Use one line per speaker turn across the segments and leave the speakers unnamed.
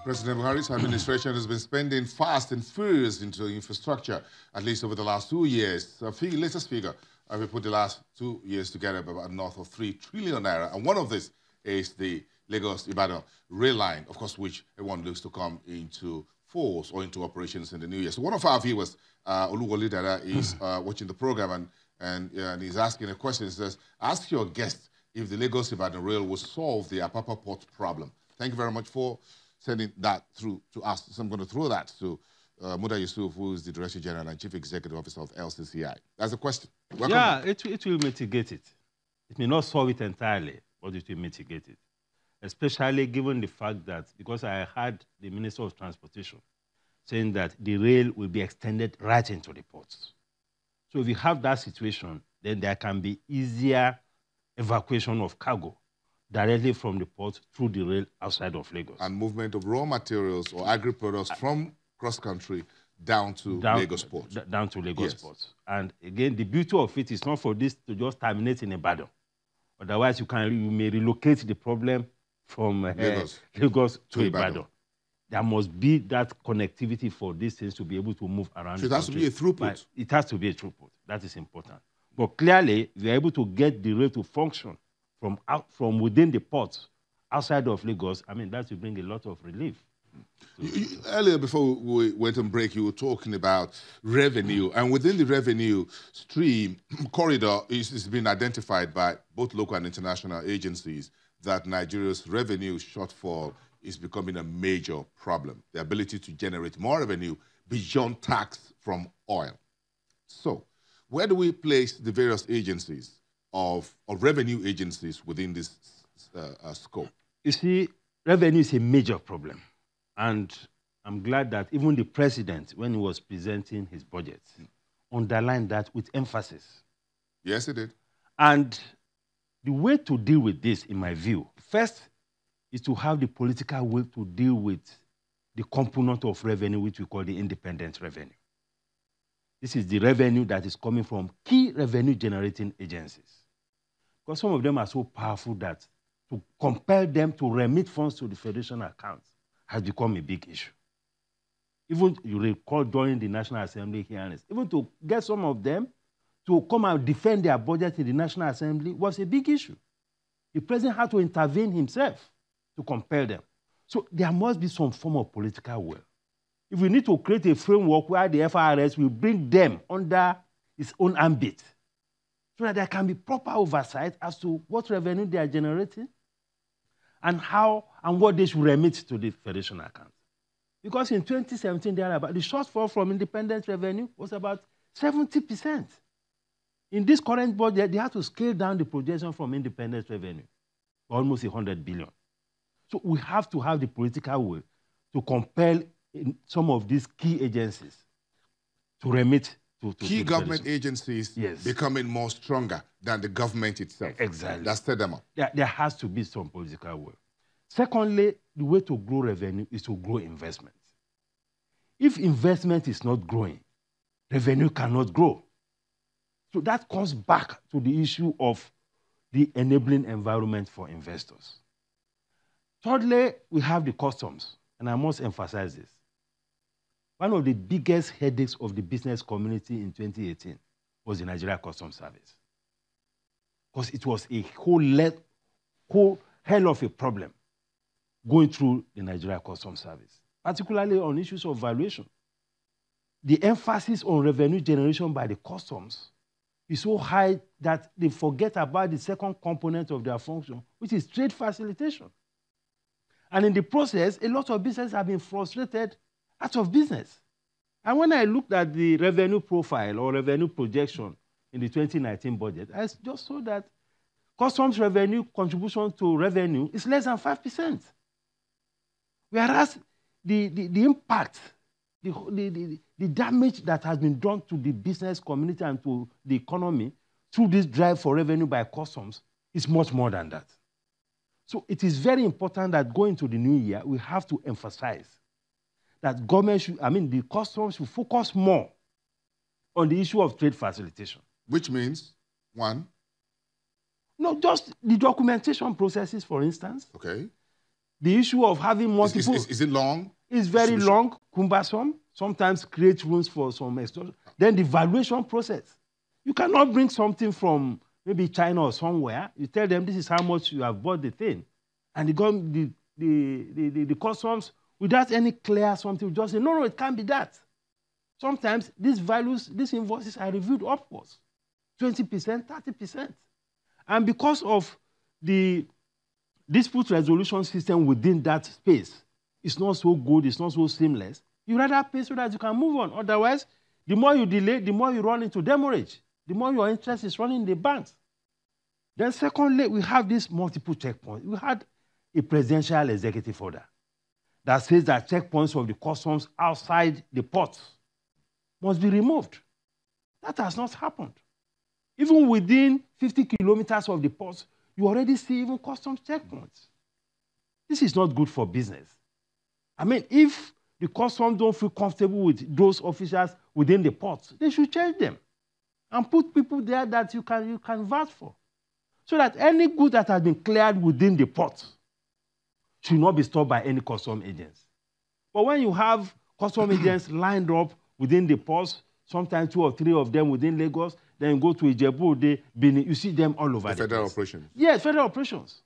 President Buhari's administration has been spending fast and furious into infrastructure, at least over the last 2 years. The latest figure, we put the last 2 years together, about north of 3 trillion naira. And one of this is the Lagos-Ibadan rail line, of course, which everyone looks to come into force or into operations in the new year. So one of our viewers, Oluwole Dada, is watching the program and he's asking a question. He says, ask your guest if the Lagos-Ibadan rail will solve the Apapa Port problem. Thank you very much for sending that through to us. So I'm going to throw that to Muda Yusuf, who is the Director General and Chief Executive Officer of LCCI. That's a question. Welcome.
Yeah, it will mitigate it. It may not solve it entirely, but it will mitigate it. Especially given the fact that, because I heard the Minister of Transportation saying that the rail will be extended right into the ports. So if you have that situation, then there can be easier evacuation of cargo directly from the port through the rail outside of Lagos.
And movement of raw materials or agri-products from cross-country down to Lagos port.
Down to Lagos port. And again, the beauty of it is not for this to just terminate in Ibadan. Otherwise, you may relocate the problem from Lagos to Ibadan. There must be that connectivity for these things to be able to move around.
So it has to be a throughput.
It has to be a throughput. That is important. But clearly, we are able to get the rail to function from within the port, outside of Lagos. I mean, that will bring a lot of relief.
Earlier, before we went on break, you were talking about revenue. And within the revenue stream corridor, it's been identified by both local and international agencies that Nigeria's revenue shortfall is becoming a major problem. The ability to generate more revenue beyond tax from oil. So, where do we place the various agencies of revenue agencies within this scope?
You see, revenue is a major problem. And I'm glad that even the president, when he was presenting his budget, underlined that with emphasis.
Yes, he did.
And the way to deal with this, in my view, first is to have the political will to deal with the component of revenue which we call the independent revenue. This is the revenue that is coming from key revenue-generating agencies. Because some of them are so powerful that to compel them to remit funds to the federation accounts has become a big issue. Even, you recall, during the National Assembly hearings, even to get some of them to come and defend their budget in the National Assembly was a big issue. The president had to intervene himself to compel them. So there must be some form of political will. If we need to create a framework where the FRS will bring them under its own ambit, so that there can be proper oversight as to what revenue they are generating and how and what they should remit to the federation account. Because in 2017, the shortfall from independent revenue was about 70%. In this current budget, they had to scale down the projection from independent revenue to almost 100 billion. So we have to have the political will to compel some of these key agencies to remit to
key government agencies becoming more stronger than the government itself.
Exactly.
That's them up.
There has to be some political will. Secondly, the way to grow revenue is to grow investment. If investment is not growing, revenue cannot grow. So that comes back to the issue of the enabling environment for investors. Thirdly, we have the customs, and I must emphasize this. One of the biggest headaches of the business community in 2018 was the Nigeria Customs Service. Because it was a whole hell of a problem going through the Nigeria Customs Service, particularly on issues of valuation. The emphasis on revenue generation by the customs is so high that they forget about the second component of their function, which is trade facilitation. And in the process, a lot of businesses have been frustrated out of business. And when I looked at the revenue profile or revenue projection in the 2019 budget, I just saw that customs revenue contribution to revenue is less than 5%. Whereas the impact, the damage that has been done to the business community and to the economy through this drive for revenue by customs is much more than that. So it is very important that going to the new year, we have to emphasize that government should, the customs should focus more on the issue of trade facilitation.
Which means, one?
No, just the documentation processes, for instance.
Okay.
The issue of having multiple...
Is it long?
It's very long, cumbersome, sometimes create rooms for some extortion. Then the valuation process. You cannot bring something from maybe China or somewhere. You tell them this is how much you have bought the thing. And the customs, without any clear something, will just say, no, it can't be that. Sometimes these values, these invoices are reviewed upwards, 20%, 30%. And because of the dispute resolution system within that space, it's not so good, it's not so seamless. You rather pay so that you can move on. Otherwise, the more you delay, the more you run into demurrage, the more your interest is running in the banks. Then secondly, we have this multiple checkpoints. We had a presidential executive order that says that checkpoints of the customs outside the ports must be removed. That has not happened. Even within 50 kilometers of the ports, you already see even customs checkpoints. This is not good for business. I mean, if the customs don't feel comfortable with those officials within the ports, they should change them and put people there that you can vouch for. So that any good that has been cleared within the port should not be stopped by any custom agents. But when you have custom agents lined up within the ports, sometimes 2 or 3 of them within Lagos, then you go to Ijebu, Benin, you see them all over the
federal
place.
operations.
Yes, federal operations.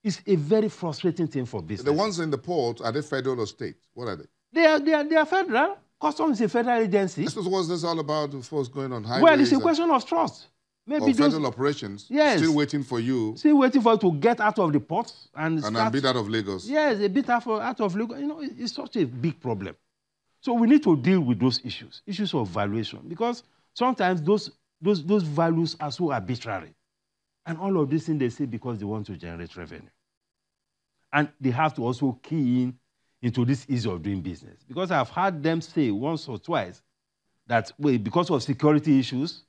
It's a very frustrating thing for business.
The ones in the port, are they federal or state? What are they?
They are federal. Customs is a federal agency.
What's this all about, the force going on highways?
Well, it's a question of trust. Maybe
federal operations,
yes,
still waiting for you.
Still waiting for you to get out of the port and
a bit out of Lagos.
Yes, a bit out of Lagos. You know, it's such a big problem. So we need to deal with those issues of valuation, because sometimes those values are so arbitrary. And all of these things they say because they want to generate revenue. And they have to also key into this ease of doing business. Because I've heard them say once or twice that because of security issues,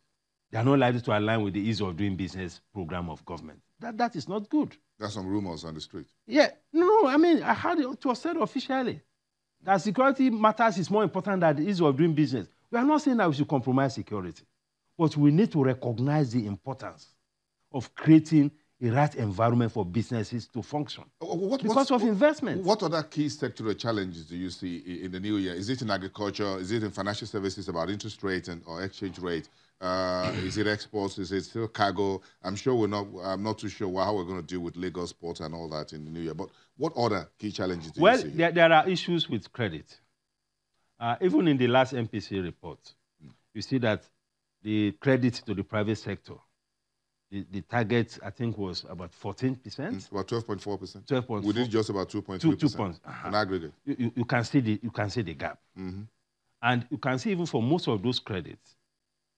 they are not likely to align with the ease of doing business program of government. That is not good.
There's some rumors on the street.
Yeah. No, I mean, I heard it was said officially that security matters is more important than the ease of doing business. We are not saying that we should compromise security, but we need to recognize the importance of creating a right environment for businesses to function because of investment.
What other key sectoral challenges do you see in the new year? Is it in agriculture? Is it in financial services about interest rate or exchange rate? Is it exports? Is it still cargo? I'm not too sure how we're going to deal with Lagos port and all that in the new year. But what other key challenges do you see?
Well, there are issues with credit. Even in the last MPC report, you see that the credit to the private sector, the target, I think, was about 14%.
About 12.4%.
12.4%.
We did just about 2.3%. 2 points. On aggregate.
You can see the gap. And you can see even for most of those credits,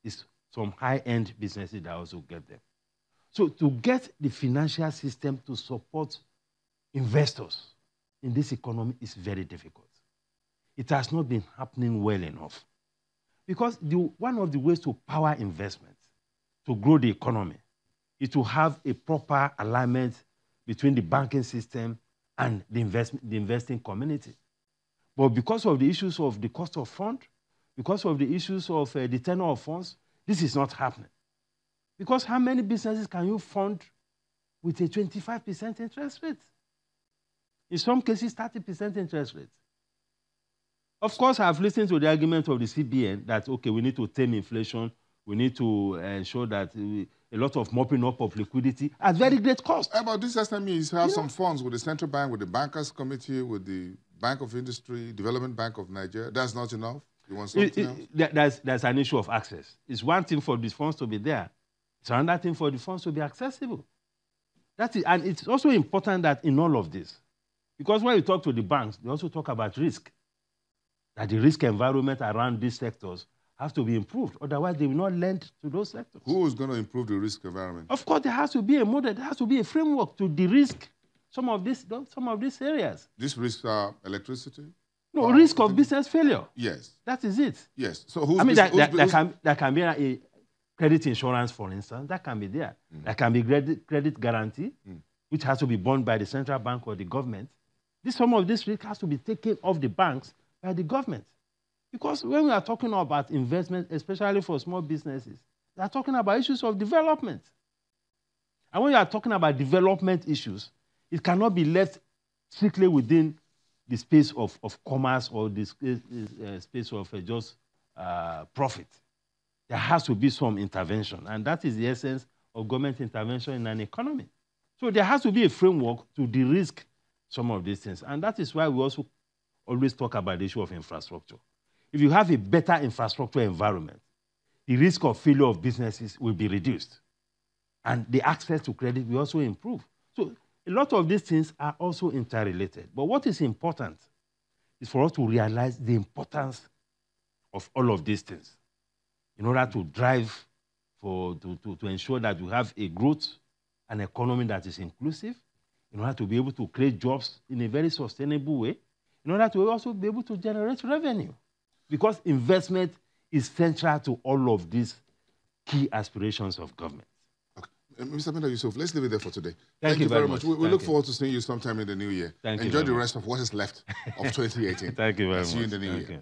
it's some high-end businesses that also get them. So to get the financial system to support investors in this economy is very difficult. It has not been happening well enough. Because one of the ways to power investment, to grow the economy, is to have a proper alignment between the banking system and the investing community. But because of the issues of the cost of fund, because of the issues of the tenor of funds, this is not happening. Because how many businesses can you fund with a 25% interest rate? In some cases, 30% interest rate. Of course, I've listened to the argument of the CBN that, okay, we need to tame inflation, we need to ensure that a lot of mopping up of liquidity at very great cost.
About this SMEs have some funds with the central bank, with the bankers committee, with the Bank of Industry, Development Bank of Nigeria. That's not enough? You want something else?
There's an issue of access. It's one thing for these funds to be there. It's another thing for the funds to be accessible. That's it. And it's also important that in all of this, because when you talk to the banks, they also talk about risk, that the risk environment around these sectors has to be improved. Otherwise, they will not lend to those sectors.
Who is going to improve the risk environment?
Of course, there has to be a model. There has to be a framework to de-risk some of these areas.
These risks are electricity?
No, risk of business failure.
Yes.
That is it.
Yes. So who's...
I mean, there can be a credit insurance, for instance. That can be there. There can be credit guarantee, which has to be borne by the central bank or the government. Some of this risk has to be taken off the banks by the government. Because when we are talking about investment, especially for small businesses, we are talking about issues of development. And when you are talking about development issues, it cannot be left strictly within the space of commerce or the space of just profit. There has to be some intervention, and that is the essence of government intervention in an economy. So there has to be a framework to de-risk some of these things, and that is why we also always talk about the issue of infrastructure. If you have a better infrastructure environment, the risk of failure of businesses will be reduced, and the access to credit will also improve. So a lot of these things are also interrelated. But what is important is for us to realize the importance of all of these things in order to drive to ensure that we have a growth, an economy that is inclusive, in order to be able to create jobs in a very sustainable way, in order to also be able to generate revenue. Because investment is central to all of these key aspirations of government.
Mr. Menda Yusuf, let's leave it there for today.
Thank you very much.
We look forward to seeing you sometime in the new year.
Thank you.
Enjoy the rest of what is left of 2018.
Thank you very much.
See you in the new year.